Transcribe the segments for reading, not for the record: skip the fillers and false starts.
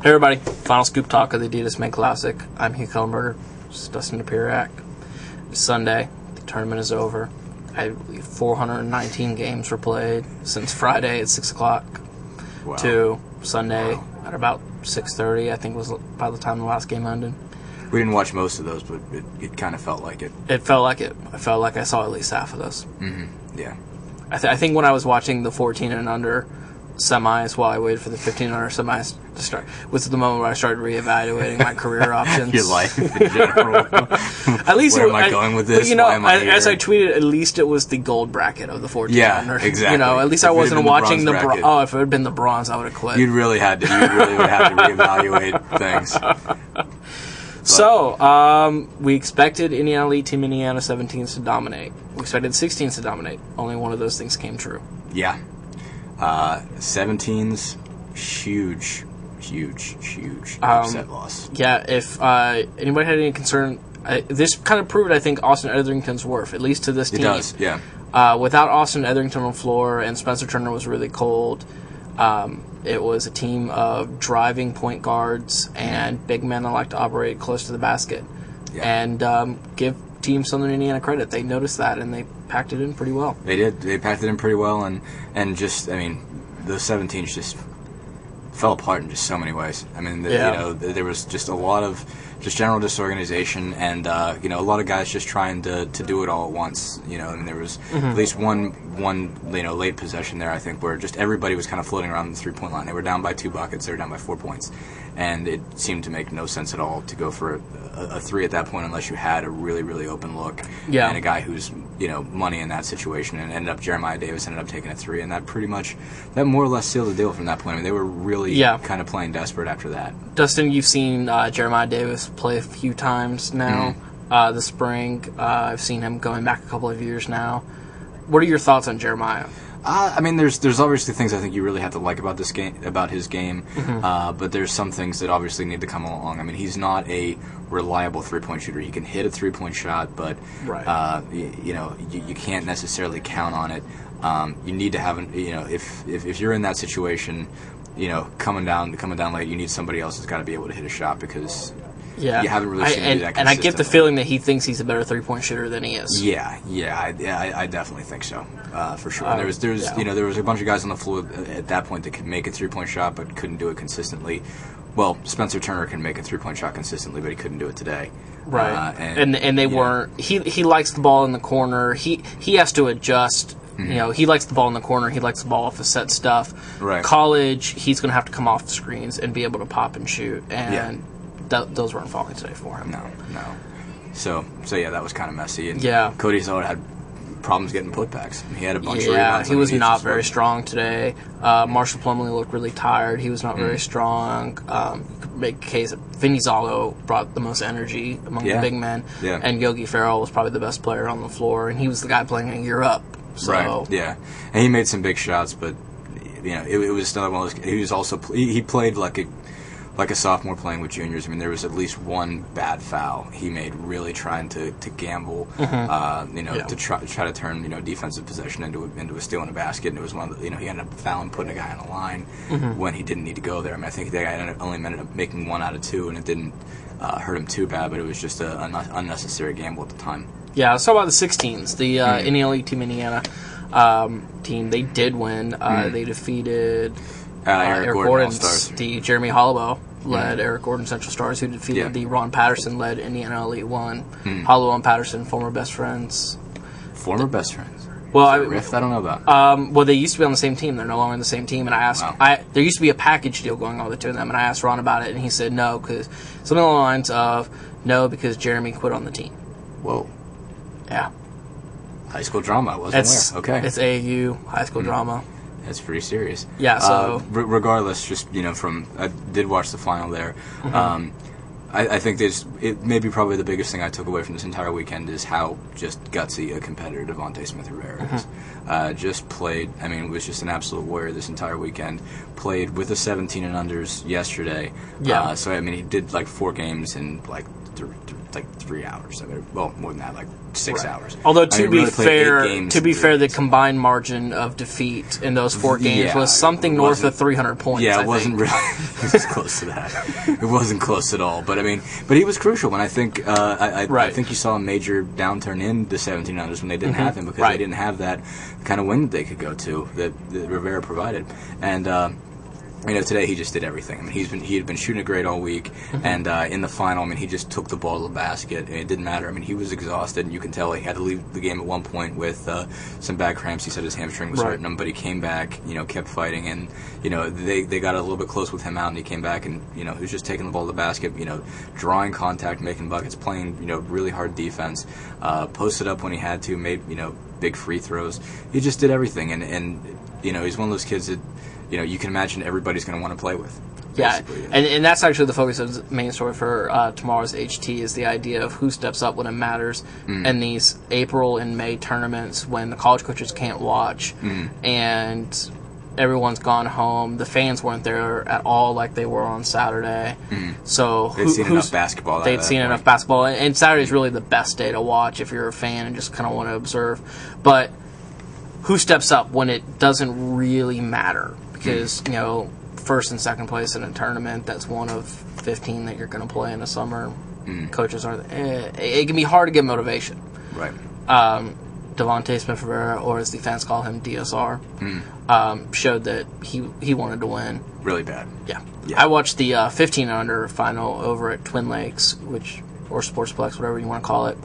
Hey everybody, final scoop talk of the Adidas May Classic. I'm Hugh Kellenberger. This is Dustin Dopirak. It's Sunday. The tournament is over. I believe 419 games were played since Friday at 6 o'clock to Sunday at about 6:30. I think was by the time the last game ended. We didn't watch most of those, but it kind of felt like it. It felt like it. I felt like I saw at least half of those. Mm-hmm. Yeah. I think when I was watching the 14 and under semis while I waited for the 15 and under semis to start was the moment where I started reevaluating my career options. Your life in general. At least where am I going with this? You know, Why am I here? as I tweeted, at least it was the gold bracket of the 14 under. Exactly. You know, at least I wasn't watching the bronze. Oh, if it had been the bronze, I would have quit. You really would have to reevaluate things. So, we expected Indiana Elite Team Indiana 17s to dominate. We expected 16s to dominate. Only one of those things came true. Yeah. 17's huge upset loss. Yeah, if anybody had any concern, this kind of proved, I think, Austin Etherington's worth, at least to this team. It does, yeah. Without Austin Etherington on the floor and Spencer Turner was really cold, it was a team of driving point guards and big men that like to operate close to the basket. Yeah. And give Team Southern Indiana credit. They noticed that, and they packed it in pretty well. They did. They packed it in pretty well, and just, I mean, the 17s just fell apart in just so many ways. I mean, you know, there was just a lot of just general disorganization, and you know, a lot of guys just trying to do it all at once. You know, I mean, there was at least one you know, late possession there, I think, where just everybody was kind of floating around the 3-point line. They were down by 2 buckets. They were down by 4 points, and it seemed to make no sense at all to go for a three at that point unless you had a really open look and a guy who's, you know, money in that situation. And Jeremiah Davis ended up taking a three, and that more or less sealed the deal from that point. I mean, they were really kind of playing desperate after that. Dustin, you've seen Jeremiah Davis play a few times now this spring. I've seen him going back a couple of years now. What are your thoughts on Jeremiah? I mean, there's obviously things I think you really have to like about this game, about his game, but there's some things that obviously need to come along. I mean, he's not a reliable 3-point shooter. He can hit a 3-point shot, but you know, you can't necessarily count on it. You need to have, you know, if you're in that situation, you know, coming down late, you need somebody else who's got to be able to hit a shot because. Yeah, you haven't really seen him do that consistently. And I get the feeling that he thinks he's a better 3-point shooter than he is. I definitely think so, for sure. There was you know, there was a bunch of guys on the floor at that point that could make a 3-point shot but couldn't do it consistently. Well, Spencer Turner can make a 3-point shot consistently, but he couldn't do it today. Right, and they weren't. He likes the ball in the corner. He has to adjust. You know, he likes the ball in the corner. He likes the ball off the set stuff. Right. College, he's going to have to come off the screens and be able to pop and shoot. And those weren't falling today for him. No. So yeah, that was kind of messy. And Cody Zeller had problems getting putbacks. He had a bunch of rebounds. He was not very strong today. Marshall Plumlee looked really tired. He was not very strong. You could make a case that Vinny Zalo brought the most energy among the big men. Yeah. And Yogi Ferrell was probably the best player on the floor, and he was the guy playing a year up. So. Right, yeah. And he made some big shots, but you know, it was another one of those. He was also he played like a sophomore playing with juniors. I mean, there was at least one bad foul he made, really trying to gamble, you know, to try to turn, you know, defensive possession into a steal and a basket. And it was one of the, you know, he ended up fouling, putting a guy on the line when he didn't need to go there. I mean, I think the guy ended up making 1 out of 2, and it didn't hurt him too bad, but it was just an unnecessary gamble at the time. Yeah, let's talk about the 16s. The Indiana Elite Team Indiana team, they did win. They defeated Eric Gordon's, the Jeremy Holloway led Eric Gordon Central Stars, who defeated the Ron Patterson led Indiana Elite 1. Holloway and Patterson, former best friends. Former best friends? Well, I don't know about. Well, they used to be on the same team. They're no longer on the same team. And I asked, there used to be a package deal going on with the two of them, and I asked Ron about it, and he said no, because something along the lines of no, because Jeremy quit on the team. Whoa. Yeah. High school drama. I wasn't aware. Okay. It's AAU high school drama. That's pretty serious. Yeah. So regardless, just, you know, I did watch the final there. I think it may be probably the biggest thing I took away from this entire weekend is how just gutsy a competitor Devontae Smith-Rivera is. Just played. I mean, was just an absolute warrior this entire weekend. Played with the 17 and unders yesterday. Yeah. So I mean, he did like 4 games in like like 3 hours. I mean, well, more than that, like 6 hours. Although to be fair, the combined margin of defeat in those 4 games was something north of 300 points. Yeah, it wasn't really it was close to that. It wasn't close at all. But I mean, he was crucial, and I think I think you saw a major downturn in the 1700s when they didn't have him, because they didn't have that kind of win that they could go to that Rivera provided. And today he just did everything. I mean, he had been shooting it great all week, and in the final, I mean, he just took the ball to the basket. And it didn't matter. I mean, he was exhausted, and you can tell he had to leave the game at one point with some back cramps. He said his hamstring was hurting him, but he came back, kept fighting, and they got a little bit close with him out, and he came back, and he was just taking the ball to the basket, drawing contact, making buckets, playing really hard defense, posted up when he had to, made big free throws. He just did everything, and he's one of those kids that you can imagine everybody's going to want to play with. Yeah, and that's actually the focus of the main story for tomorrow's HT, is the idea of who steps up when it matters in these April and May tournaments when the college coaches can't watch and everyone's gone home. The fans weren't there at all like they were on Saturday. So they'd seen enough basketball. They'd seen enough basketball, and Saturday's really the best day to watch if you're a fan and just kind of want to observe. But who steps up when it doesn't really matter? Because, first and second place in a tournament, that's one of 15 that you're going to play in the summer. Coaches are... it can be hard to get motivation. Right. Devontae Smith-Rivera, or as the fans call him, DSR, showed that he wanted to win. Really bad. Yeah. I watched the 15 under final over at Twin Lakes, or Sportsplex, whatever you want to call it.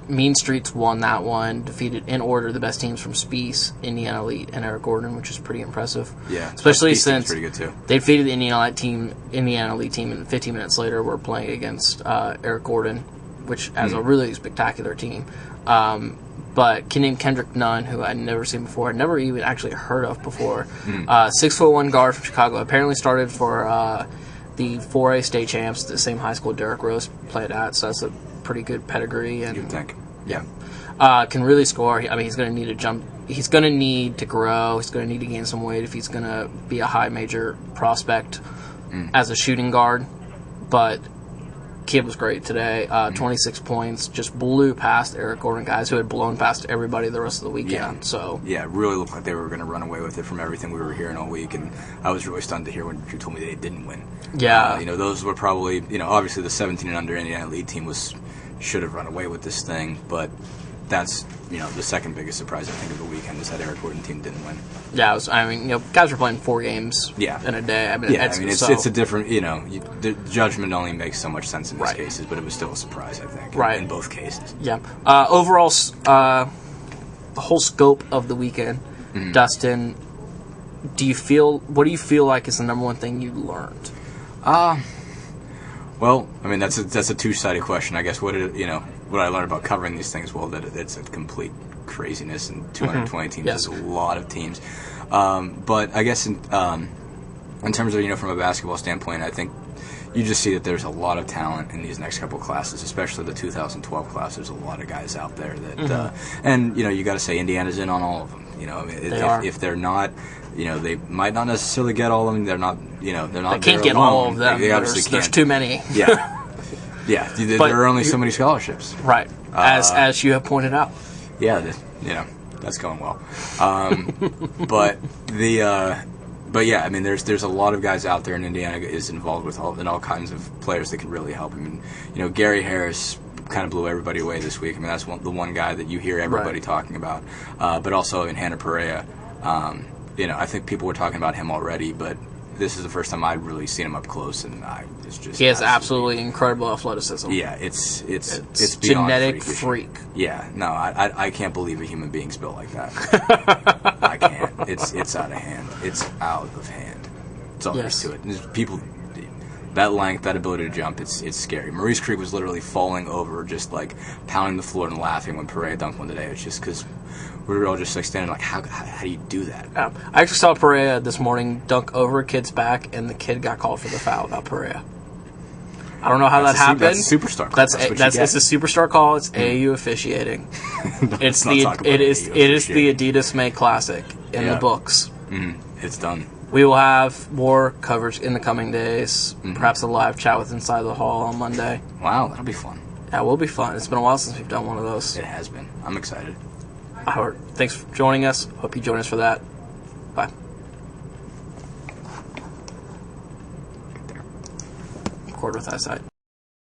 Mean Streets won that one, defeated in order the best teams from Spiece, Indiana Elite, and Eric Gordon, which is pretty impressive. Yeah, especially since pretty good too. They defeated the Indiana Elite team, and 15 minutes later were playing against Eric Gordon, which has a really spectacular team. But Kendrick Nunn, who I'd never seen before, I'd never even actually heard of before, 6'1" guard from Chicago, apparently started for the 4A state champs, the same high school Derrick Rose played at, so that's a pretty good pedigree. And you'd think. Yeah. Can really score. I mean, he's going to need to jump. He's going to need to grow. He's going to need to gain some weight if he's going to be a high major prospect as a shooting guard. But kid was great today. 26 points, just blew past Eric Gordon, guys who had blown past everybody the rest of the weekend. Yeah. So yeah, it really looked like they were going to run away with it from everything we were hearing all week, and I was really stunned to hear when you told me they didn't win. Yeah, those were probably obviously the 17 and under Indiana Elite team should have run away with this thing, but that's the second biggest surprise I think of the weekend is that Eric Gordon team didn't win. Yeah, guys were playing 4 games in a day. I mean, it's a different. The judgment only makes so much sense in these cases, but it was still a surprise, I think, in both cases. Yeah. Overall, the whole scope of the weekend, Dustin. What do you feel like is the number one thing you learned? Well, I mean that's a two-sided question, I guess. What I learned about covering these things? Well, that it's a complete craziness, and 220 teams is a lot of teams. But I guess in terms of from a basketball standpoint, I think you just see that there's a lot of talent in these next couple of classes, especially the 2012 class. There's a lot of guys out there that, and you got to say Indiana's in on all of them. If they're not. They might not necessarily get all of them. They're not. They're not. They can't get all of them. They obviously can't. There's too many. Yeah. There are only so many scholarships. Right. As you have pointed out. Yeah. That's going well. But yeah. I mean, there's a lot of guys out there, and Indiana is involved with all kinds of players that can really help. I mean, Gary Harris kind of blew everybody away this week. I mean, that's the one guy that you hear everybody talking about. But also in Hannah Perea. I think people were talking about him already, but this is the first time I'd really seen him up close, and it's just he has absolutely incredible athleticism. Yeah, it's genetic freak. Yeah, no, I can't believe a human being's built like that. I can't. It's out of hand. It's out of hand. That's all there is to it. And people, that length, that ability to jump, it's scary. Maurice Creek was literally falling over, just like pounding the floor and laughing when Perea dunked one today. It's just because we were all just like standing like, how do you do that? I actually saw Perea this morning dunk over a kid's back, and the kid got called for the foul about Perea. I don't know how that happened. That's a superstar call. It's a superstar call. It's AAU officiating. It is the Adidas May Classic in the books. It's done. We will have more coverage in the coming days. Perhaps a live chat with Inside the Hall on Monday. Wow, that'll be fun. Yeah, it will be fun. It's been a while since we've done one of those. It has been. I'm excited. Thanks for joining us. Hope you join us for that. Bye. Record with eyesight.